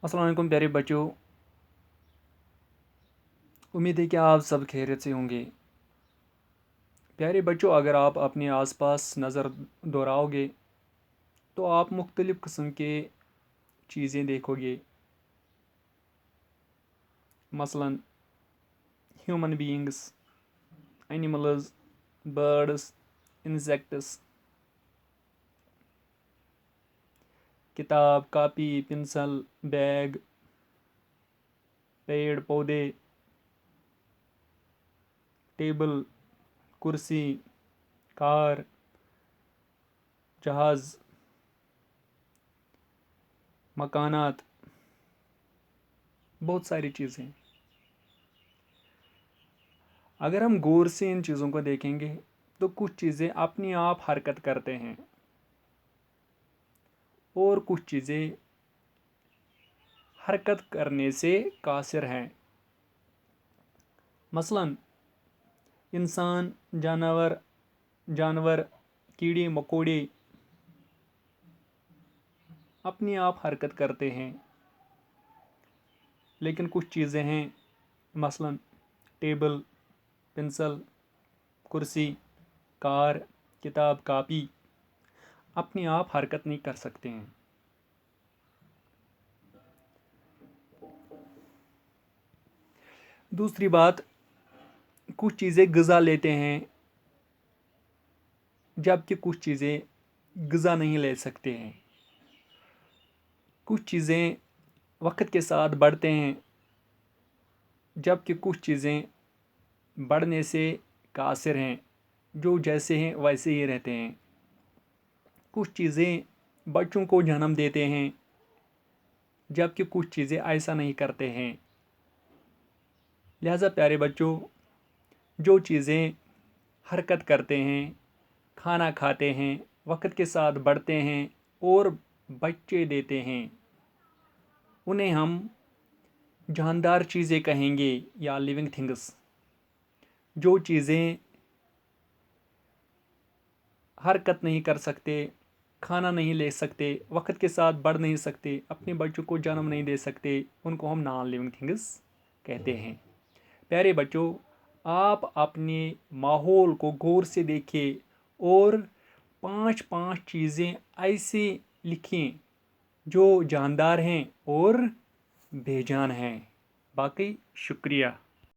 अस्सलाम वालेकुम प्यारे बच्चों। उम्मीद है कि आप सब खैरियत से होंगे। प्यारे बच्चों, अगर आप अपने आसपास नज़र दौड़ाओगे तो आप मुख्तलिफ़ किस्म के चीज़ें देखोगे। मसलन human beings, animals, birds, insects, किताब, कापी, पेंसिल, बैग, पेड़ पौधे, टेबल, कुर्सी, कार, जहाज़, मकानात, बहुत सारी चीज़ें। अगर हम गौर से इन चीज़ों को देखेंगे तो कुछ चीज़ें अपने आप हरकत करते हैं और कुछ चीज़ें हरकत करने से कासिर हैं। मसलन इंसान, जानवर, कीड़े मकोड़े अपने आप हरकत करते हैं, लेकिन कुछ चीज़ें हैं मसलन टेबल, पेंसिल, कुर्सी, कार, किताब, कापी अपने आप हरकत नहीं कर सकते हैं। दूसरी बात, कुछ चीज़ें ग़िज़ा लेते हैं जबकि कुछ चीज़ें ग़िज़ा नहीं ले सकते हैं। कुछ चीज़ें वक्त के साथ बढ़ते हैं जबकि कुछ चीज़ें बढ़ने से कासिर हैं, जो जैसे हैं वैसे ही रहते हैं। कुछ चीज़ें बच्चों को जन्म देते हैं जबकि कुछ चीज़ें ऐसा नहीं करते हैं। लिहाजा प्यारे बच्चों, जो चीज़ें हरकत करते हैं, खाना खाते हैं, वक्त के साथ बढ़ते हैं और बच्चे देते हैं, उन्हें हम जानदार चीज़ें कहेंगे या लिविंग थिंग्स। जो चीज़ें हरकत नहीं कर सकते, खाना नहीं ले सकते, वक्त के साथ बढ़ नहीं सकते, अपने बच्चों को जन्म नहीं दे सकते, उनको हम नॉन लिविंग थिंग्स कहते हैं। प्यारे बच्चों, आप अपने माहौल को गौर से देखें और 5 चीज़ें ऐसे लिखें जो जानदार हैं और बेजान हैं। बाकी शुक्रिया।